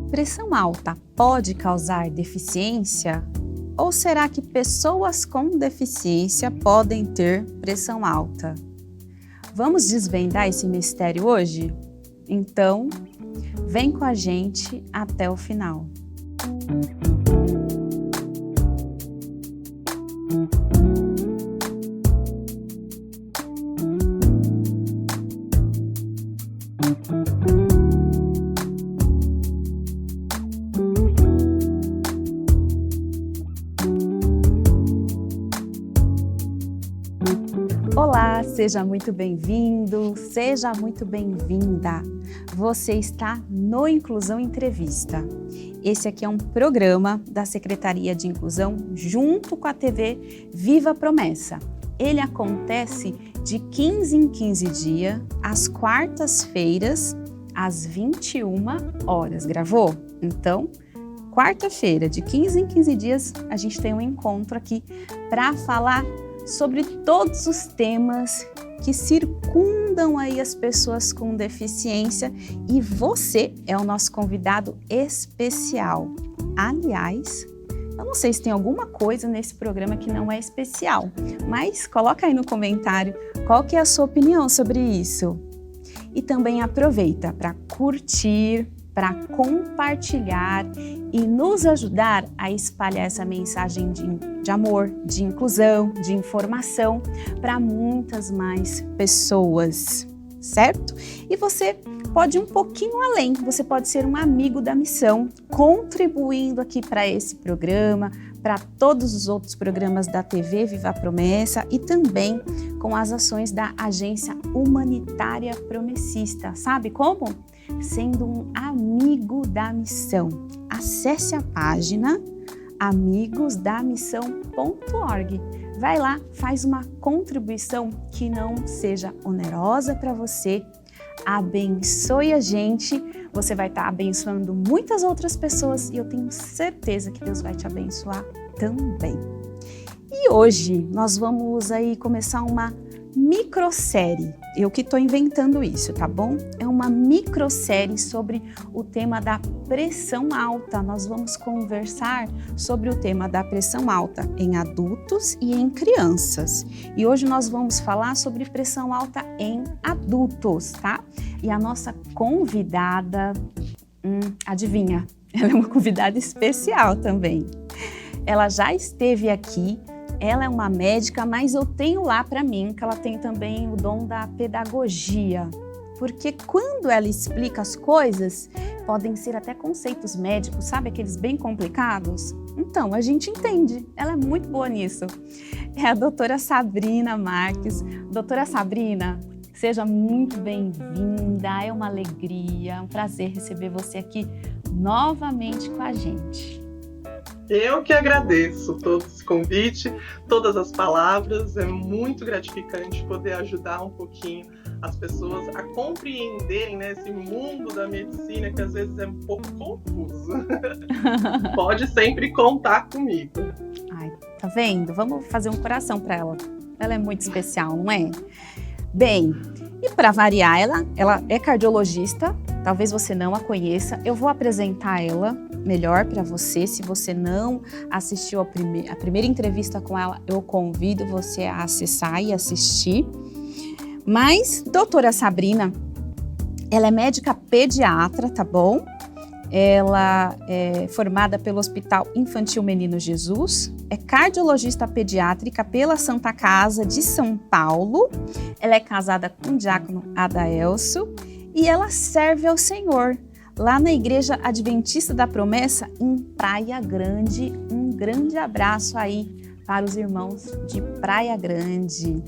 Pressão alta pode causar deficiência? Ou será que pessoas com deficiência podem ter pressão alta? Vamos desvendar esse mistério hoje? Então, vem com a gente até o final. Olá, seja muito bem-vindo, seja muito bem-vinda. Você está no Inclusão Entrevista. Esse aqui é um programa da Secretaria de Inclusão junto com a TV Viva Promessa. Ele acontece de 15 em 15 dias, às quartas-feiras, às 21 horas. Gravou? Então, quarta-feira, de 15 em 15 dias, a gente tem um encontro aqui para falar sobre todos os temas que circundam aí as pessoas com deficiência e você é o nosso convidado especial. Aliás, eu não sei se tem alguma coisa nesse programa que não é especial, mas coloca aí no comentário qual que é a sua opinião sobre isso. E também aproveita para curtir, para compartilhar e nos ajudar a espalhar essa mensagem de amor, de inclusão, de informação para muitas mais pessoas, certo? E você pode ir um pouquinho além, você pode ser um amigo da missão, contribuindo aqui para esse programa, para todos os outros programas da TV Viva Promessa e também com as ações da Agência Humanitária Promessista. Sabe como? Sendo um amigo da missão. Acesse a página amigosdamissão.org. Vai lá, faz uma contribuição que não seja onerosa para você. Abençoe a gente, você vai estar abençoando muitas outras pessoas e eu tenho certeza que Deus vai te abençoar também. E hoje nós vamos aí começar uma microsérie, eu que estou inventando isso, tá bom? É uma microsérie sobre o tema da pressão alta. Nós vamos conversar sobre o tema da pressão alta em adultos e em crianças. E hoje nós vamos falar sobre pressão alta em adultos, tá? E a nossa convidada, adivinha? Ela é uma convidada especial também. Ela já esteve aqui. Ela é uma médica, mas eu tenho lá para mim que ela tem também o dom da pedagogia, porque quando ela explica as coisas, podem ser até conceitos médicos, sabe? Aqueles bem complicados. Então, a gente entende, ela é muito boa nisso. É a doutora Sabrina Marques. Doutora Sabrina, seja muito bem-vinda, é uma alegria, um prazer receber você aqui novamente com a gente. Eu que agradeço todo esse convite, todas as palavras, é muito gratificante poder ajudar um pouquinho as pessoas a compreenderem, né, esse mundo da medicina que às vezes é um pouco confuso. Pode sempre contar comigo. Ai, tá vendo? Vamos fazer um coração para ela. Ela é muito especial, não é? Bem, e para variar, ela é cardiologista, talvez você não a conheça. Eu vou apresentar ela melhor para você. Se você não assistiu a primeira entrevista com ela, eu convido você a acessar e assistir. Mas, doutora Sabrina, ela é médica pediatra, tá bom? Ela é formada pelo Hospital Infantil Menino Jesus, é cardiologista pediátrica pela Santa Casa de São Paulo, ela é casada com o diácono Adaelso e ela serve ao Senhor lá na Igreja Adventista da Promessa em Praia Grande. Um grande abraço aí para os irmãos de Praia Grande.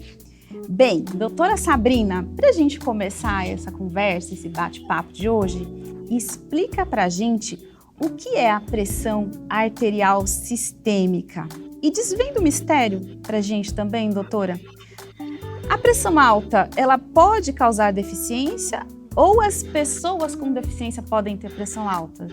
Bem, doutora Sabrina, para a gente começar essa conversa, esse bate-papo de hoje, explica para a gente o que é a pressão arterial sistêmica. E desvenda o mistério para a gente também, doutora. A pressão alta, ela pode causar deficiência ou as pessoas com deficiência podem ter pressão alta?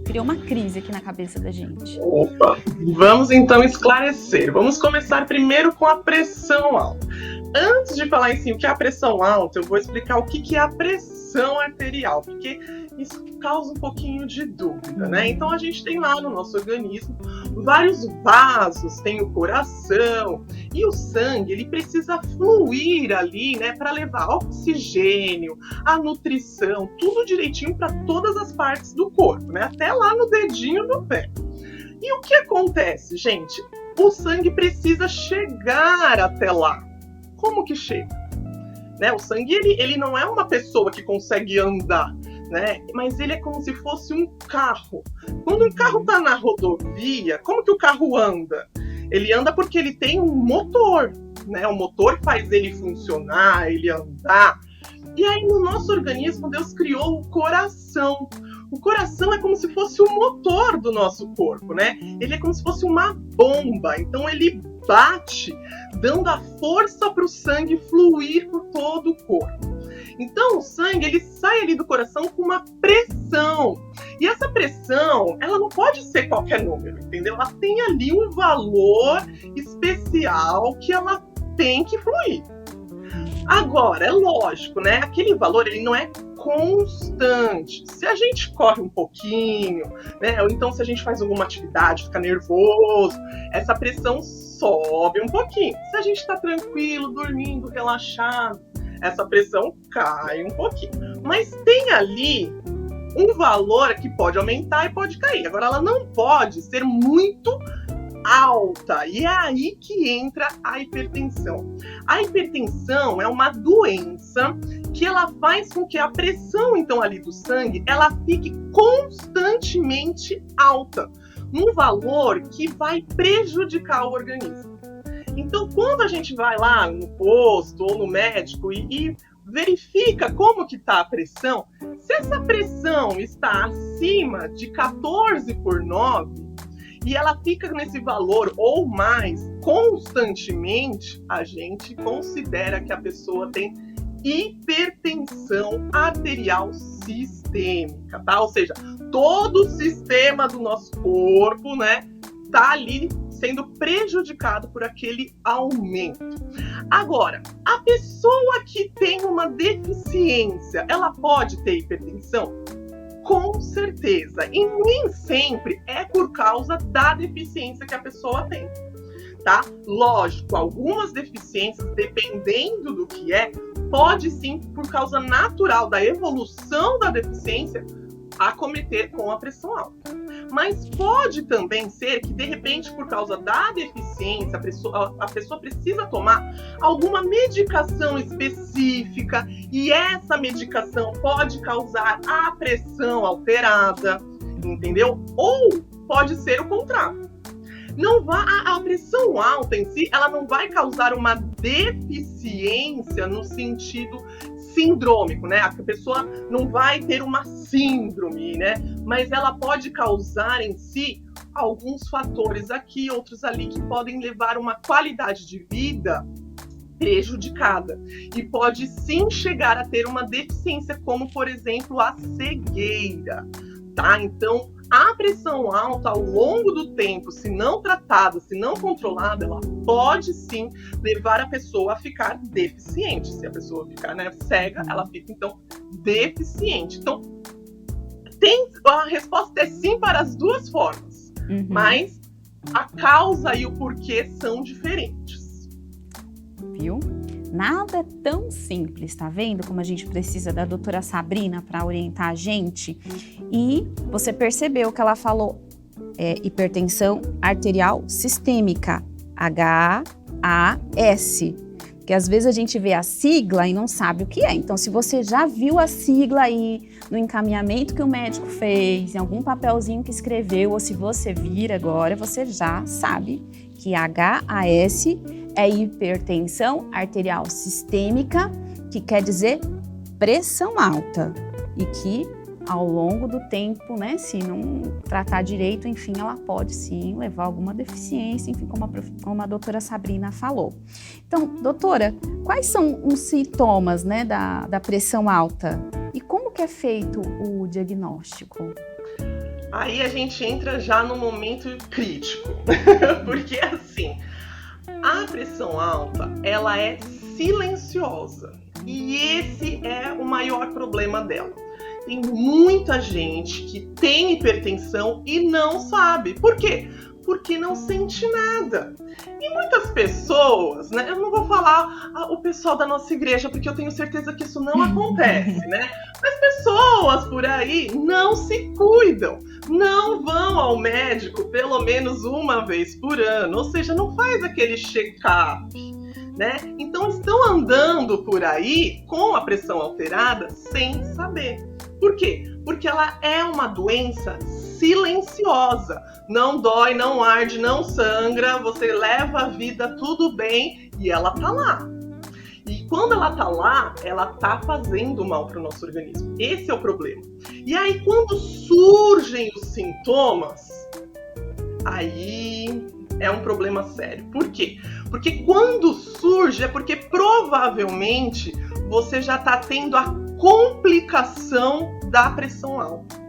Criou uma crise aqui na cabeça da gente. Opa, vamos então esclarecer. Vamos começar primeiro com a pressão alta. Antes de falar em si o que é a pressão alta, eu vou explicar o que é a pressão arterial, porque Isso causa um pouquinho de dúvida, né? Então a gente tem lá no nosso organismo vários vasos, tem o coração, e o sangue, ele precisa fluir ali, né, para levar oxigênio, a nutrição, tudo direitinho para todas as partes do corpo, né? Até lá no dedinho do pé. E o que acontece, gente? O sangue precisa chegar até lá. Como que chega? Né? O sangue, ele não é uma pessoa que consegue andar, né? Mas ele é como se fosse um carro. Quando um carro está na rodovia, como que o carro anda? Ele anda porque ele tem um motor, né? O motor faz ele funcionar, ele andar. E aí no nosso organismo, Deus criou o coração. O coração é como se fosse o motor do nosso corpo, né? Ele é como se fosse uma bomba. Então ele bate, dando a força para o sangue fluir por todo o corpo. Então o sangue, ele sai ali do coração com uma pressão. E essa pressão, ela não pode ser qualquer número, entendeu? Ela tem ali um valor especial que ela tem que fluir. Agora, é lógico, né? Aquele valor, ele não é constante. Se a gente corre um pouquinho, né? Ou então se a gente faz alguma atividade, fica nervoso, essa pressão sobe um pouquinho. Se a gente está tranquilo, dormindo, relaxado, essa pressão cai um pouquinho. Mas tem ali um valor que pode aumentar e pode cair. Agora, ela não pode ser muito alta, e é aí que entra a hipertensão. A hipertensão é uma doença que ela faz com que a pressão, então, ali do sangue, ela fique constantemente alta, num valor que vai prejudicar o organismo. Então, quando a gente vai lá no posto ou no médico e verifica como que está a pressão, se essa pressão está acima de 14/9, e ela fica nesse valor ou mais constantemente, a gente considera que a pessoa tem hipertensão arterial sistêmica, tá? Ou seja, todo o sistema do nosso corpo, né, tá ali sendo prejudicado por aquele aumento. Agora, a pessoa que tem uma deficiência, ela pode ter hipertensão? Com certeza, e nem sempre é por causa da deficiência que a pessoa tem, tá? Lógico, algumas deficiências, dependendo do que é, pode sim, por causa natural da evolução da deficiência, acometer com a pressão alta. Mas pode também ser que, de repente, por causa da deficiência, a pessoa precisa tomar alguma medicação específica e essa medicação pode causar a pressão alterada, entendeu? Ou pode ser o contrário. A pressão alta em si, ela não vai causar uma deficiência no sentido sindrômico, né? A pessoa não vai ter uma síndrome, né? Mas ela pode causar em si alguns fatores aqui, outros ali, que podem levar uma qualidade de vida prejudicada. E pode sim chegar a ter uma deficiência, como, por exemplo, a cegueira, tá? Então, a pressão alta, ao longo do tempo, se não tratada, se não controlada, ela pode sim levar a pessoa a ficar deficiente. Se a pessoa ficar, né, cega, ela fica, então, deficiente. Então, a resposta é sim para as duas formas, mas a causa e o porquê são diferentes. Viu? Nada é tão simples, tá vendo? Como a gente precisa da doutora Sabrina para orientar a gente. E você percebeu que ela falou hipertensão arterial sistêmica, HAS. Porque às vezes a gente vê a sigla e não sabe o que é. Então, se você já viu a sigla aí no encaminhamento que o médico fez, em algum papelzinho que escreveu, ou se você vir agora, você já sabe que HAS é hipertensão arterial sistêmica, que quer dizer pressão alta. E que ao longo do tempo, né, se não tratar direito, enfim, ela pode sim levar alguma deficiência, enfim, como a doutora Sabrina falou. Então, doutora, quais são os sintomas, né, da pressão alta? E como que é feito o diagnóstico? Aí a gente entra já no momento crítico, porque assim, a pressão alta, ela é silenciosa e esse é o maior problema dela. Tem muita gente que tem hipertensão e não sabe. Por quê? Porque não sente nada. E muitas pessoas, né? Eu não vou falar o pessoal da nossa igreja, porque eu tenho certeza que isso não acontece, né? Mas pessoas por aí não se cuidam, não vão ao médico pelo menos uma vez por ano, ou seja, não faz aquele check-up, né? Então estão andando por aí com a pressão alterada sem saber. Por quê? Porque ela é uma doença silenciosa. Não dói, não arde, não sangra, você leva a vida tudo bem e ela tá lá. E quando ela tá lá, ela tá fazendo mal para o nosso organismo. Esse é o problema. E aí, quando surgem os sintomas, aí é um problema sério. Por quê? Porque quando surge é porque provavelmente você já tá tendo a complicação da pressão alta.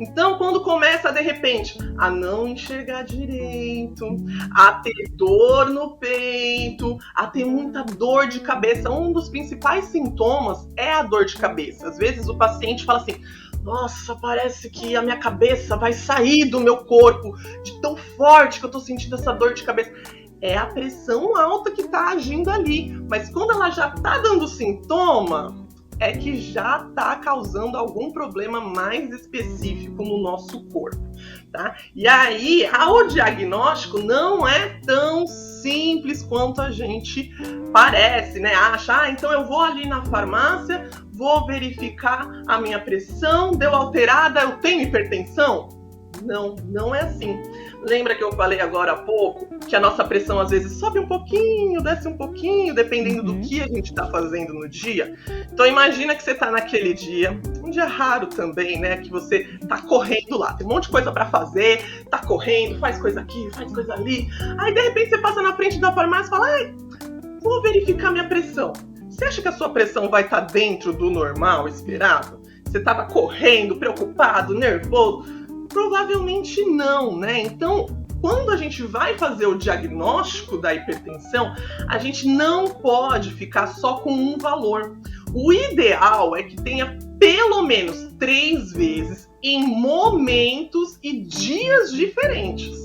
Então, quando começa, de repente, a não enxergar direito, a ter dor no peito, a ter muita dor de cabeça, um dos principais sintomas é a dor de cabeça. Às vezes o paciente fala assim, nossa, parece que a minha cabeça vai sair do meu corpo, de tão forte que eu tô sentindo essa dor de cabeça. É a pressão alta que tá agindo ali. Mas quando ela já tá dando sintoma, é que já está causando algum problema mais específico no nosso corpo, tá? E aí, o diagnóstico não é tão simples quanto a gente parece, né? Acha, então eu vou ali na farmácia, vou verificar a minha pressão, deu alterada, eu tenho hipertensão? Não, não é assim. Lembra que eu falei agora há pouco que a nossa pressão às vezes sobe um pouquinho, desce um pouquinho, dependendo do que a gente está fazendo no dia? Então imagina que você está naquele dia, um dia raro também, né? Que você está correndo lá, tem um monte de coisa para fazer, está correndo, faz coisa aqui, faz coisa ali. Aí de repente você passa na frente da farmácia e fala, vou verificar minha pressão. Você acha que a sua pressão vai estar dentro do normal esperado? Você estava correndo, preocupado, nervoso? Provavelmente não, né? Então, quando a gente vai fazer o diagnóstico da hipertensão, a gente não pode ficar só com um valor. O ideal é que tenha pelo menos 3 vezes em momentos e dias diferentes.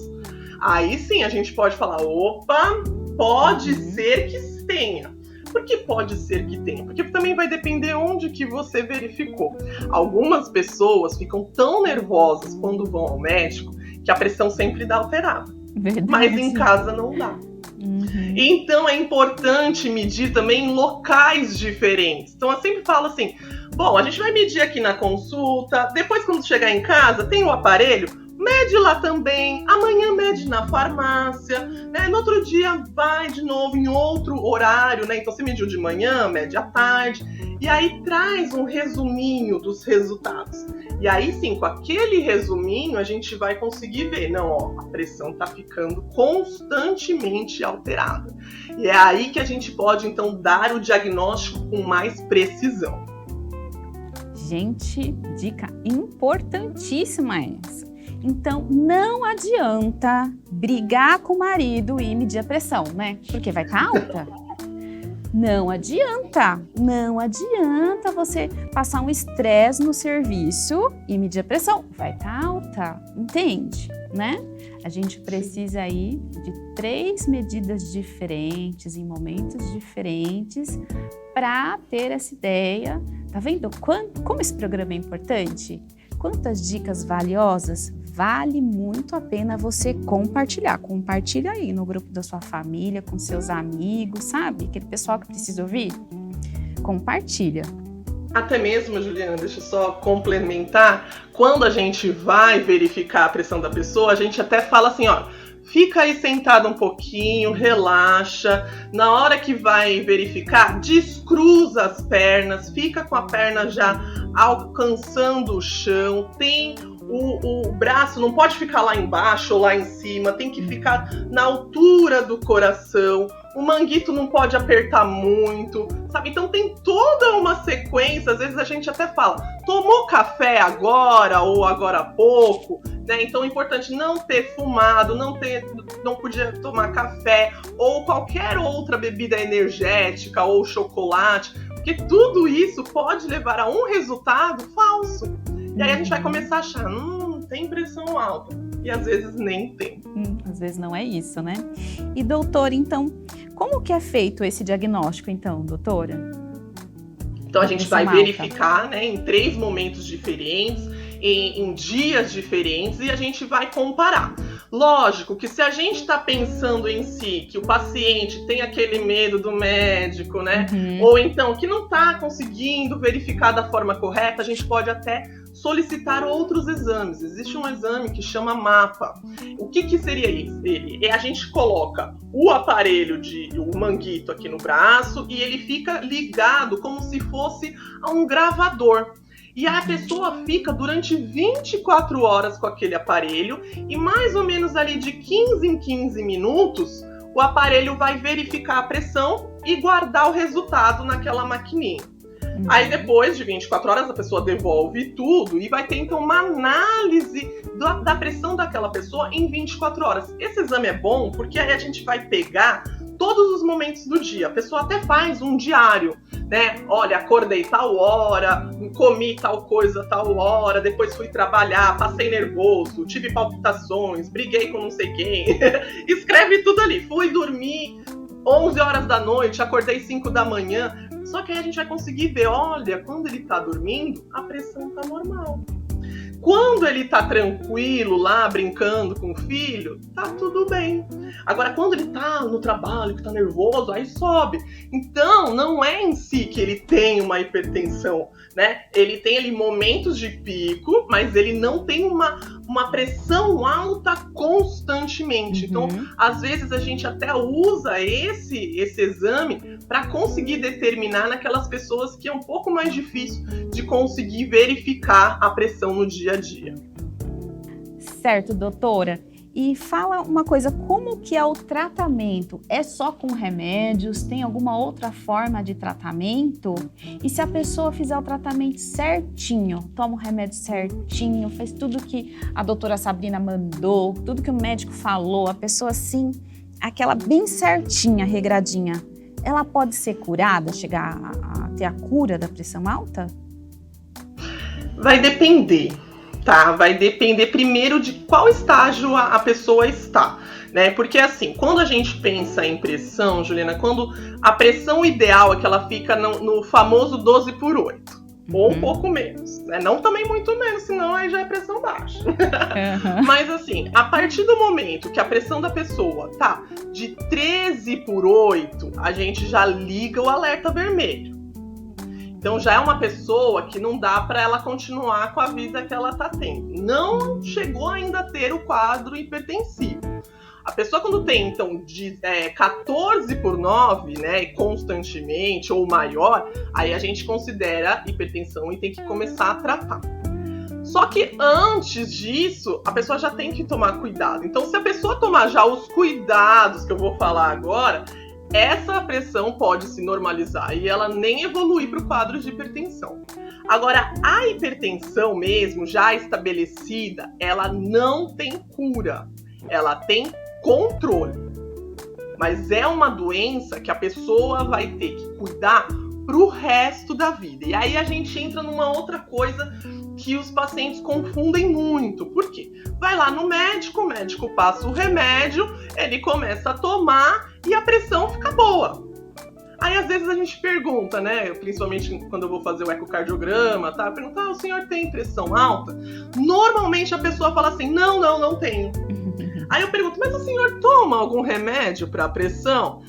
Aí sim a gente pode falar, opa, pode ser que tenha. Por que pode ser que tenha? Porque também vai depender onde que você verificou. Algumas pessoas ficam tão nervosas quando vão ao médico que a pressão sempre dá alterada. Verdade. Mas em casa não dá. Então é importante medir também em locais diferentes. Então eu sempre falo assim, bom, a gente vai medir aqui na consulta, depois quando chegar em casa, tem o aparelho, mede lá também, amanhã mede na farmácia, né? No outro dia vai de novo em outro horário, né? Então você mediu de manhã, mede à tarde, e aí traz um resuminho dos resultados. E aí sim, com aquele resuminho a gente vai conseguir ver, não, a pressão tá ficando constantemente alterada. E é aí que a gente pode então dar o diagnóstico com mais precisão. Gente, dica importantíssima essa. Então, não adianta brigar com o marido e medir a pressão, né? Porque vai estar alta. Não adianta você passar um estresse no serviço e medir a pressão. Vai estar alta, entende, né? A gente precisa aí de 3 medidas diferentes, em momentos diferentes, para ter essa ideia. Tá vendo como esse programa é importante? Quantas dicas valiosas? Vale muito a pena você compartilhar. Compartilha aí no grupo da sua família, com seus amigos, sabe? Aquele pessoal que precisa ouvir. Compartilha. Até mesmo, Juliana, deixa eu só complementar. Quando a gente vai verificar a pressão da pessoa, a gente até fala assim, ó, fica aí sentado um pouquinho, relaxa. Na hora que vai verificar, descruza as pernas, fica com a perna já alcançando o chão, tem o braço, não pode ficar lá embaixo ou lá em cima, tem que ficar na altura do coração, o manguito não pode apertar muito, sabe? Então tem toda uma sequência, às vezes a gente até fala, tomou café agora ou agora há pouco, né? Então é importante não ter fumado, não podia tomar café ou qualquer outra bebida energética ou chocolate, Porque tudo isso pode levar a um resultado falso. E aí a gente vai começar a achar, tem pressão alta. E às vezes nem tem. Às vezes não é isso, né? E doutora, então, como que é feito esse diagnóstico, então, doutora? Então a gente vai verificar, né, em 3 momentos diferentes, em dias diferentes, e a gente vai comparar. Lógico que se a gente está pensando em si, que o paciente tem aquele medo do médico, né? Ou então que não está conseguindo verificar da forma correta, a gente pode até solicitar outros exames. Existe um exame que chama MAPA. O que seria isso? A gente coloca o aparelho o manguito aqui no braço e ele fica ligado como se fosse a um gravador. E a pessoa fica durante 24 horas com aquele aparelho e mais ou menos ali de 15 em 15 minutos o aparelho vai verificar a pressão e guardar o resultado naquela maquininha. Aí depois de 24 horas a pessoa devolve tudo e vai ter então uma análise da pressão daquela pessoa em 24 horas. Esse exame é bom porque aí a gente vai pegar todos os momentos do dia. A pessoa até faz um diário, né? Olha, acordei tal hora, comi tal coisa tal hora, depois fui trabalhar, passei nervoso, tive palpitações, briguei com não sei quem. Escreve tudo ali. Fui dormir 11 horas da noite, acordei 5 da manhã. Só que aí a gente vai conseguir ver, olha, quando ele tá dormindo, a pressão tá normal. Quando ele tá tranquilo lá, brincando com o filho, tá tudo bem. Agora, quando ele tá no trabalho, que tá nervoso, aí sobe. Então, não é em si que ele tem uma hipertensão, né? Ele tem ali momentos de pico, mas ele não tem uma pressão alta constantemente. Então, às vezes a gente até usa esse exame para conseguir determinar naquelas pessoas que é um pouco mais difícil de conseguir verificar a pressão no dia a dia. Certo, doutora. E fala uma coisa, como que é o tratamento? É só com remédios? Tem alguma outra forma de tratamento? E se a pessoa fizer o tratamento certinho, toma o remédio certinho, fez tudo que a doutora Sabrina mandou, tudo que o médico falou, a pessoa assim, aquela bem certinha, regradinha, ela pode ser curada, chegar a ter a cura da pressão alta? Vai depender. Tá, vai depender primeiro de qual estágio a pessoa está, né? Porque assim, quando a gente pensa em pressão, Juliana, quando a pressão ideal é que ela fica no famoso 12/8, ou um pouco menos, né? Não também muito menos, senão aí já é pressão baixa. Mas assim, a partir do momento que a pressão da pessoa tá de 13/8, a gente já liga o alerta vermelho. Então já é uma pessoa que não dá para ela continuar com a vida que ela está tendo. Não chegou ainda a ter o quadro hipertensivo. A pessoa quando tem, então, de 14/9, né, constantemente ou maior, aí a gente considera hipertensão e tem que começar a tratar. Só que antes disso, a pessoa já tem que tomar cuidado. Então se a pessoa tomar já os cuidados que eu vou falar agora, essa pressão pode se normalizar e ela nem evoluir para o quadro de hipertensão. Agora, a hipertensão mesmo, já estabelecida, ela não tem cura, ela tem controle. Mas é uma doença que a pessoa vai ter que cuidar para o resto da vida. E aí a gente entra numa outra coisa que os pacientes confundem muito. Por quê? Vai lá no médico, o médico passa o remédio, ele começa a tomar e a pressão fica boa. Aí às vezes a gente pergunta, né, principalmente quando eu vou fazer o ecocardiograma, tá? Perguntar, o senhor tem pressão alta? Normalmente a pessoa fala assim, não tenho. Aí eu pergunto, mas o senhor toma algum remédio para pressão?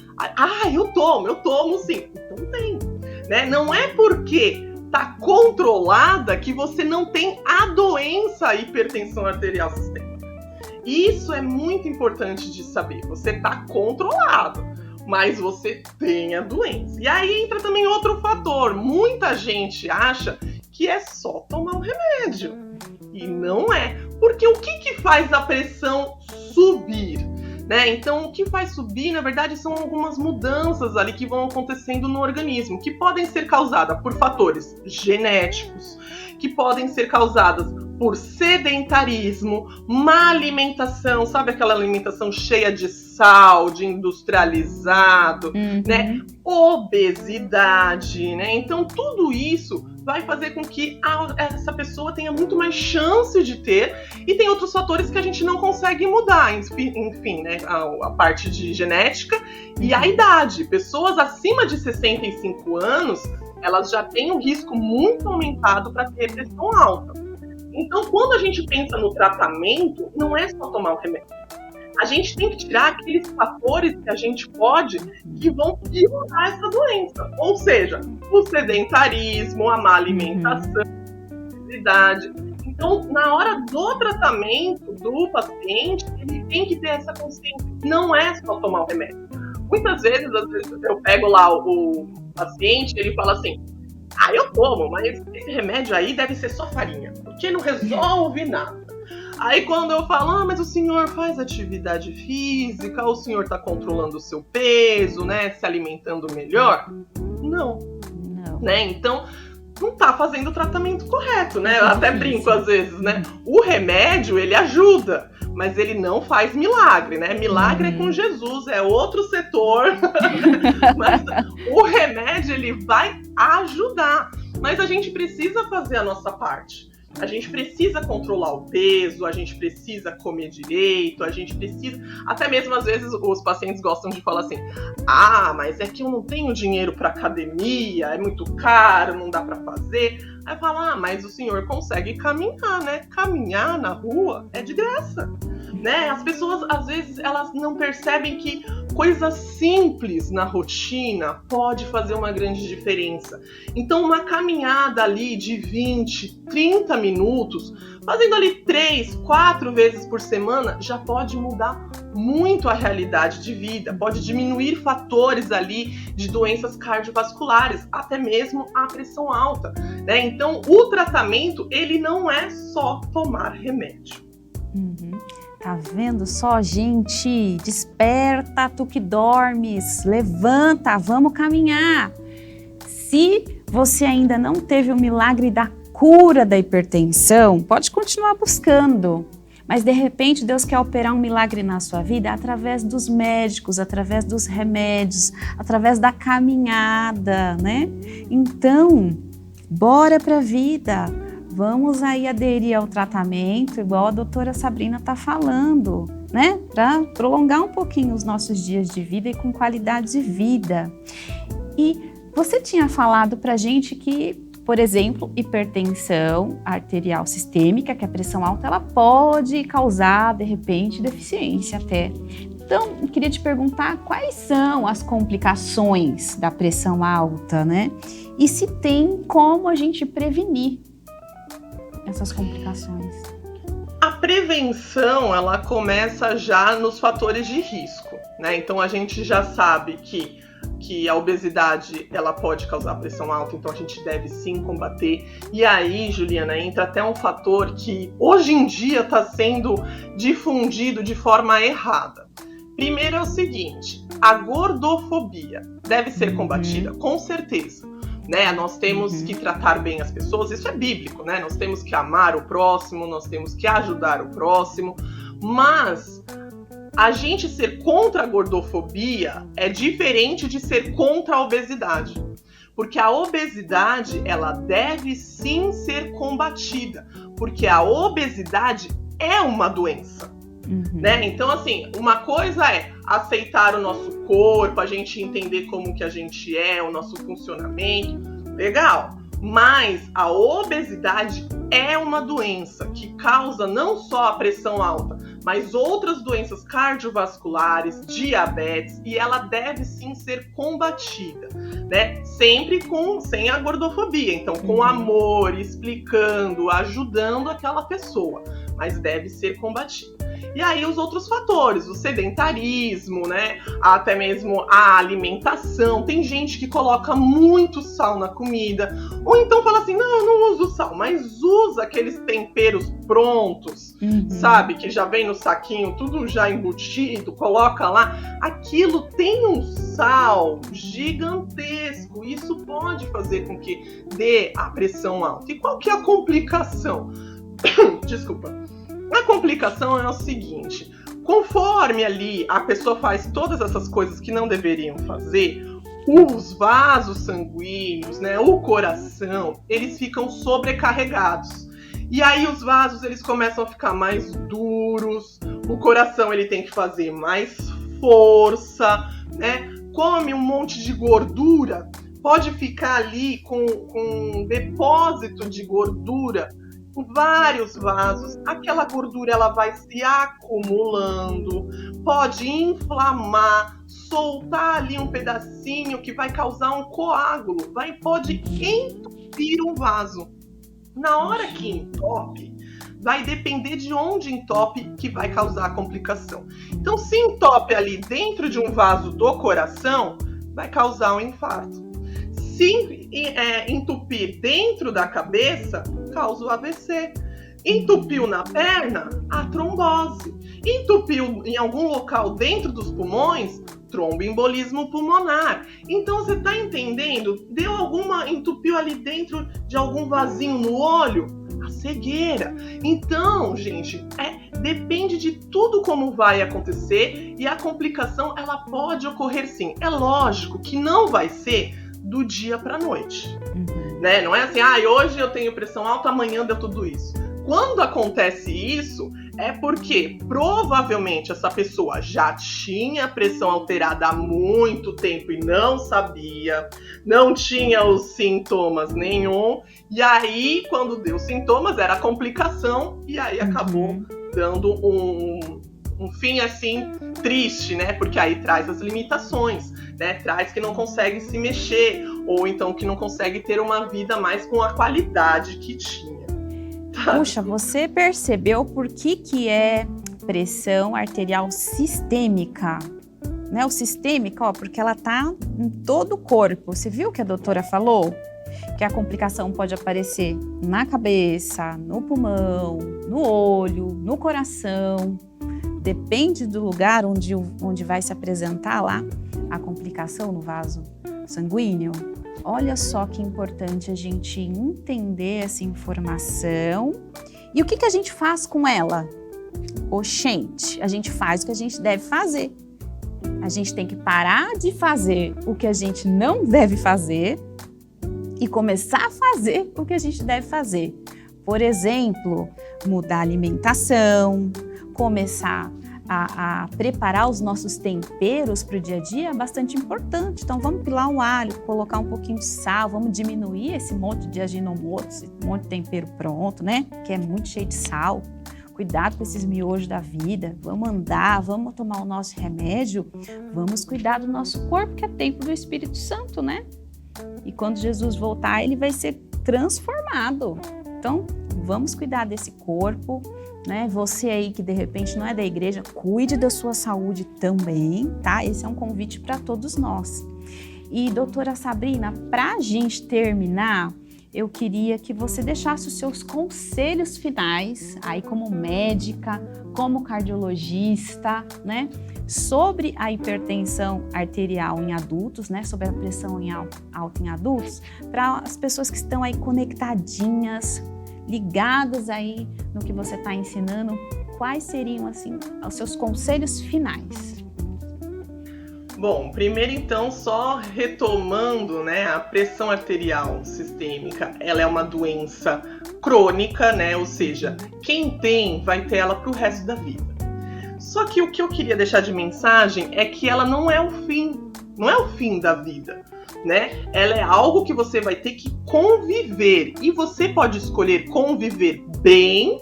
Eu tomo sim. Então tem, né? Não é porque tá controlada que você não tem a doença hipertensão arterial sistêmica. Isso é muito importante de saber. Você tá controlado, mas você tem a doença. E aí entra também outro fator. Muita gente acha que é só tomar um remédio. E não é. Porque o que faz a pressão subir? Né? Então, o que faz subir, na verdade, são algumas mudanças ali que vão acontecendo no organismo, que podem ser causadas por fatores genéticos, que podem ser causadas por sedentarismo, má alimentação, sabe aquela alimentação cheia de sal, de industrializado, né? Obesidade, né? Então tudo isso vai fazer com que essa pessoa tenha muito mais chance de ter, e tem outros fatores que a gente não consegue mudar, enfim, né? A parte de genética e a idade. Pessoas acima de 65 anos, elas já têm um risco muito aumentado para ter pressão alta. Então, quando a gente pensa no tratamento, não é só tomar o remédio. A gente tem que tirar aqueles fatores que a gente pode, que vão piorar essa doença. Ou seja, o sedentarismo, a má alimentação, a obesidade. Então, na hora do tratamento do paciente, ele tem que ter essa consciência. Não é só tomar o remédio. Muitas vezes, às vezes eu pego lá o paciente, ele fala assim: eu tomo, mas esse remédio aí deve ser só farinha, porque não resolve nada. Aí quando eu falo, mas o senhor faz atividade física, o senhor tá controlando o seu peso, né, se alimentando melhor? Não. Né? Então, não tá fazendo o tratamento correto, né? Eu até brinco às vezes, né? O remédio, ele ajuda, mas ele não faz milagre, né? Milagre é com Jesus, é outro setor. Mas o remédio, ele vai ajudar. Mas a gente precisa fazer a nossa parte. A gente precisa controlar o peso, a gente precisa comer direito, a gente precisa... Até mesmo, às vezes, os pacientes gostam de falar assim: mas é que eu não tenho dinheiro para academia, é muito caro, não dá para fazer. Aí fala, mas o senhor consegue caminhar, né? Caminhar na rua é de graça, né? As pessoas, às vezes, elas não percebem que coisas simples na rotina pode fazer uma grande diferença. Então, uma caminhada ali de 20, 30 minutos, fazendo ali 3, 4 vezes por semana, já pode mudar muito a realidade de vida, pode diminuir fatores ali de doenças cardiovasculares, até mesmo a pressão alta, né? Então, o tratamento, ele não é só tomar remédio. Tá vendo só, gente? Desperta, tu que dormes, levanta, vamos caminhar. Se você ainda não teve o milagre da cura da hipertensão, pode continuar buscando. Mas de repente Deus quer operar um milagre na sua vida através dos médicos, através dos remédios, através da caminhada, né? Então, bora pra vida. Vamos aí aderir ao tratamento, igual a doutora Sabrina está falando, né? Para prolongar um pouquinho os nossos dias de vida e com qualidade de vida. E você tinha falado para gente que, por exemplo, hipertensão arterial sistêmica, que a pressão alta, ela pode causar, de repente, deficiência até. Então, eu queria te perguntar quais são as complicações da pressão alta, né? E se tem como a gente prevenir essas complicações. A prevenção, ela começa já nos fatores de risco, né? Então a gente já sabe que a obesidade, ela pode causar pressão alta, então a gente deve sim combater. E aí, Juliana, entra até um fator que hoje em dia está sendo difundido de forma errada. Primeiro é o seguinte: a gordofobia deve ser combatida, com certeza. Né? Nós temos que tratar bem as pessoas, isso é bíblico, né? Nós temos que amar o próximo, nós temos que ajudar o próximo, mas a gente ser contra a gordofobia é diferente de ser contra a obesidade, porque a obesidade, ela deve sim ser combatida, porque a obesidade é uma doença. Né? Então, assim, uma coisa é aceitar o nosso corpo, a gente entender como que a gente é, o nosso funcionamento, legal. Mas a obesidade é uma doença que causa não só a pressão alta, mas outras doenças cardiovasculares, diabetes, e ela deve sim ser combatida, né? Sempre sem a gordofobia, então com amor, explicando, ajudando aquela pessoa, mas deve ser combatida. E aí os outros fatores, o sedentarismo, né? Até mesmo a alimentação. Tem gente que coloca muito sal na comida, ou então fala assim, não, eu não uso sal, mas usa aqueles temperos prontos, sabe? Que já vem no saquinho, tudo já embutido, coloca lá. Aquilo tem um sal gigantesco, isso pode fazer com que dê a pressão alta. E qual que é a complicação? Desculpa. A complicação é o seguinte: conforme ali a pessoa faz todas essas coisas que não deveriam fazer, os vasos sanguíneos, né, o coração, eles ficam sobrecarregados. E aí os vasos, eles começam a ficar mais duros, o coração ele tem que fazer mais força, né? Come um monte de gordura, pode ficar ali com um depósito de gordura em vários vasos. Aquela gordura ela vai se acumulando, pode inflamar, soltar ali um pedacinho que vai causar um coágulo, pode entupir um vaso. Na hora que entope, vai depender de onde entope que vai causar a complicação. Então, se entope ali dentro de um vaso do coração, vai causar um infarto. Se entupir dentro da cabeça, causa o AVC. Entupiu na perna, a trombose. Entupiu em algum local dentro dos pulmões, tromboembolismo pulmonar. Então você está entendendo? Entupiu ali dentro de algum vasinho no olho, a cegueira. Então, gente, depende de tudo como vai acontecer, e a complicação ela pode ocorrer sim. É lógico que não vai ser do dia para a noite, né? Não é assim, hoje eu tenho pressão alta, amanhã deu tudo isso. Quando acontece isso, é porque provavelmente essa pessoa já tinha pressão alterada há muito tempo e não sabia, não tinha os sintomas nenhum, e aí quando deu sintomas era complicação, e aí acabou dando um fim assim triste, né? Porque aí traz as limitações, né? Traz que não consegue se mexer, ou então que não consegue ter uma vida mais com a qualidade que tinha. Puxa, você percebeu por que é pressão arterial sistêmica? Né? O sistêmica, porque ela tá em todo o corpo. Você viu que a doutora falou? Que a complicação pode aparecer na cabeça, no pulmão, no olho, no coração. Depende do lugar onde vai se apresentar lá a complicação no vaso sanguíneo. Olha só que importante a gente entender essa informação. E o que a gente faz com ela? Oxente, a gente faz o que a gente deve fazer. A gente tem que parar de fazer o que a gente não deve fazer e começar a fazer o que a gente deve fazer. Por exemplo, mudar a alimentação, começar a preparar os nossos temperos para o dia a dia é bastante importante. Então vamos pilar um alho, colocar um pouquinho de sal, vamos diminuir esse monte de aginomoto, esse monte de tempero pronto, né? Que é muito cheio de sal. Cuidado com esses miojos da vida, vamos andar, vamos tomar o nosso remédio, vamos cuidar do nosso corpo, que é templo do Espírito Santo, né? E quando Jesus voltar, ele vai ser transformado. Então, vamos cuidar desse corpo, né? Você aí que de repente não é da igreja, cuide da sua saúde também, tá? Esse é um convite para todos nós. E doutora Sabrina, para a gente terminar, eu queria que você deixasse os seus conselhos finais, aí como médica, como cardiologista, né? Sobre a hipertensão arterial em adultos, né? Sobre a pressão alta em adultos, para as pessoas que estão aí conectadinhas, ligadas aí no que você está ensinando, quais seriam, assim, os seus conselhos finais? Bom, primeiro então, só retomando, né, a pressão arterial sistêmica, ela é uma doença crônica, né, ou seja, quem tem vai ter ela para o resto da vida. Só que o que eu queria deixar de mensagem é que ela não é o fim da vida, né? Ela é algo que você vai ter que conviver, e você pode escolher conviver bem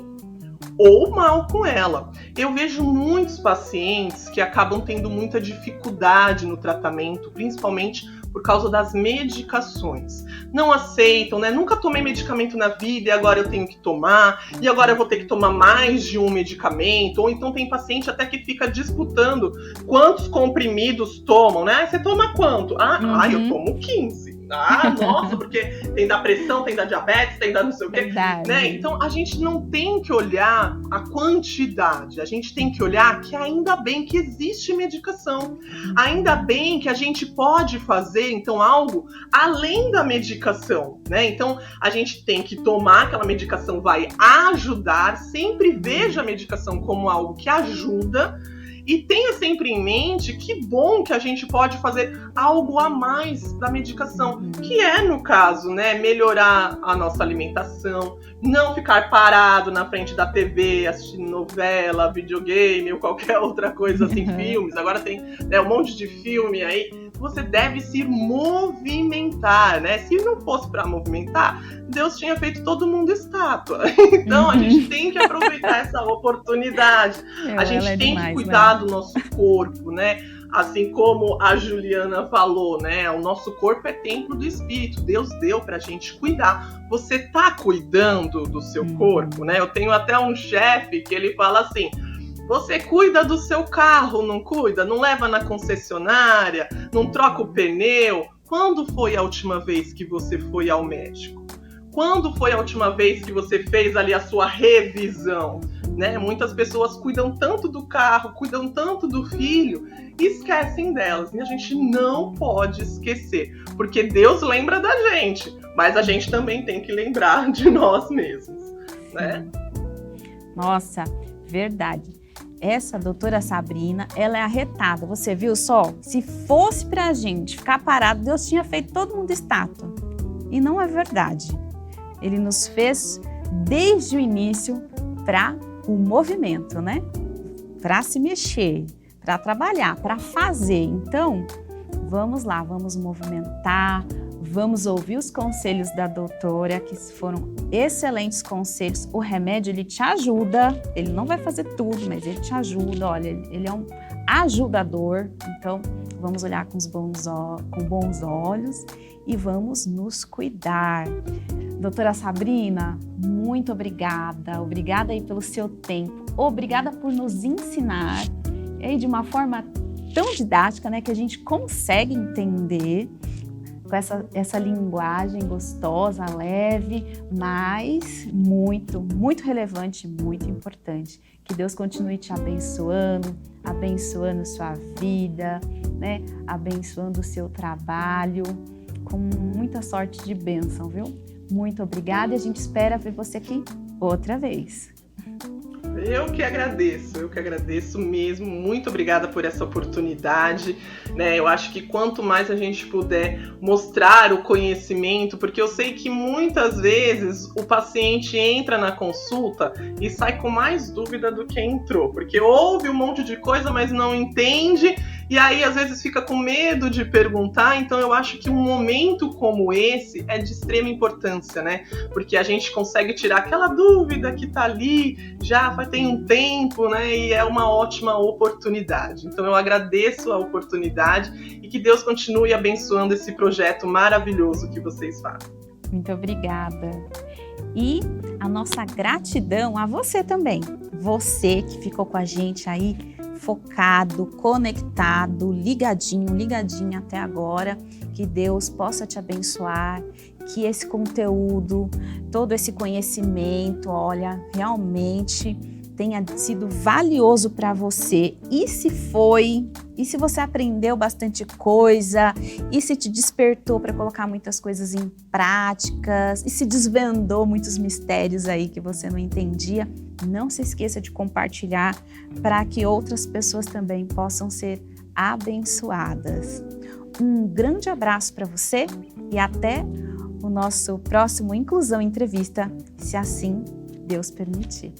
ou mal com ela. Eu vejo muitos pacientes que acabam tendo muita dificuldade no tratamento, principalmente por causa das medicações. Não aceitam, né? Nunca tomei medicamento na vida e agora eu tenho que tomar, e agora eu vou ter que tomar mais de um medicamento. Ou então tem paciente até que fica disputando quantos comprimidos tomam, né? Você toma quanto? Eu tomo 15. Ah, nossa, porque tem da pressão, tem da diabetes, tem da não sei o quê. Verdade. Né? Então, a gente não tem que olhar a quantidade, a gente tem que olhar que ainda bem que existe medicação. Ainda bem que a gente pode fazer, então, algo além da medicação, né? Então, a gente tem que tomar aquela medicação, vai ajudar, sempre veja a medicação como algo que ajuda, e tenha sempre em mente que bom que a gente pode fazer algo a mais da medicação, que é, no caso, né, melhorar a nossa alimentação, não ficar parado na frente da TV, assistindo novela, videogame ou qualquer outra coisa assim, filmes. Agora tem, né, um monte de filme aí. Você deve se movimentar, né? Se não fosse para movimentar, Deus tinha feito todo mundo estátua. Então, a gente tem que aproveitar essa oportunidade. A gente tem que cuidar do nosso corpo, né? Assim como a Juliana falou, né? O nosso corpo é templo do Espírito. Deus deu pra gente cuidar. Você tá cuidando do seu corpo, né? Eu tenho até um chefe que ele fala assim: você cuida do seu carro, não cuida? Não leva na concessionária? Não troca o pneu? Quando foi a última vez que você foi ao médico? Quando foi a última vez que você fez ali a sua revisão? Né? Muitas pessoas cuidam tanto do carro, cuidam tanto do filho e esquecem delas. E a gente não pode esquecer, porque Deus lembra da gente, mas a gente também tem que lembrar de nós mesmos, né? Nossa, verdade. Essa doutora Sabrina, ela é arretada. Você viu só? Se fosse pra gente ficar parado, Deus tinha feito todo mundo estátua. E não é verdade. Ele nos fez desde o início para o movimento, né? Para se mexer, para trabalhar, para fazer. Então, vamos lá, vamos movimentar, vamos ouvir os conselhos da doutora, que foram excelentes conselhos. O remédio, ele te ajuda, ele não vai fazer tudo, mas ele te ajuda. Olha, ele é um ajudador. Então, vamos olhar com bons olhos e vamos nos cuidar. Doutora Sabrina, muito obrigada. Obrigada aí pelo seu tempo. Obrigada por nos ensinar aí de uma forma tão didática, né, que a gente consegue entender com essa linguagem gostosa, leve, mas muito relevante, muito importante. Que Deus continue te abençoando, abençoando sua vida, né, abençoando o seu trabalho, com muita sorte de bênção, viu? Muito obrigada e a gente espera ver você aqui outra vez. Eu que agradeço mesmo. Muito obrigada por essa oportunidade, né? Eu acho que quanto mais a gente puder mostrar o conhecimento, porque eu sei que muitas vezes o paciente entra na consulta e sai com mais dúvida do que entrou, porque ouve um monte de coisa, mas não entende, e aí às vezes fica com medo de perguntar. Então eu acho que um momento como esse é de extrema importância, né? Porque a gente consegue tirar aquela dúvida que tá ali, já tem um tempo, né? E é uma ótima oportunidade. Então eu agradeço a oportunidade e que Deus continue abençoando esse projeto maravilhoso que vocês fazem. Muito obrigada. E a nossa gratidão a você também. Você que ficou com a gente aí, focado, conectado, ligadinha até agora. Que Deus possa te abençoar, que esse conteúdo, todo esse conhecimento, olha, realmente tenha sido valioso para você. E se foi, e se você aprendeu bastante coisa, e se te despertou para colocar muitas coisas em práticas, e se desvendou muitos mistérios aí que você não entendia, não se esqueça de compartilhar para que outras pessoas também possam ser abençoadas. Um grande abraço para você e até o nosso próximo Inclusão Entrevista, se assim Deus permitir.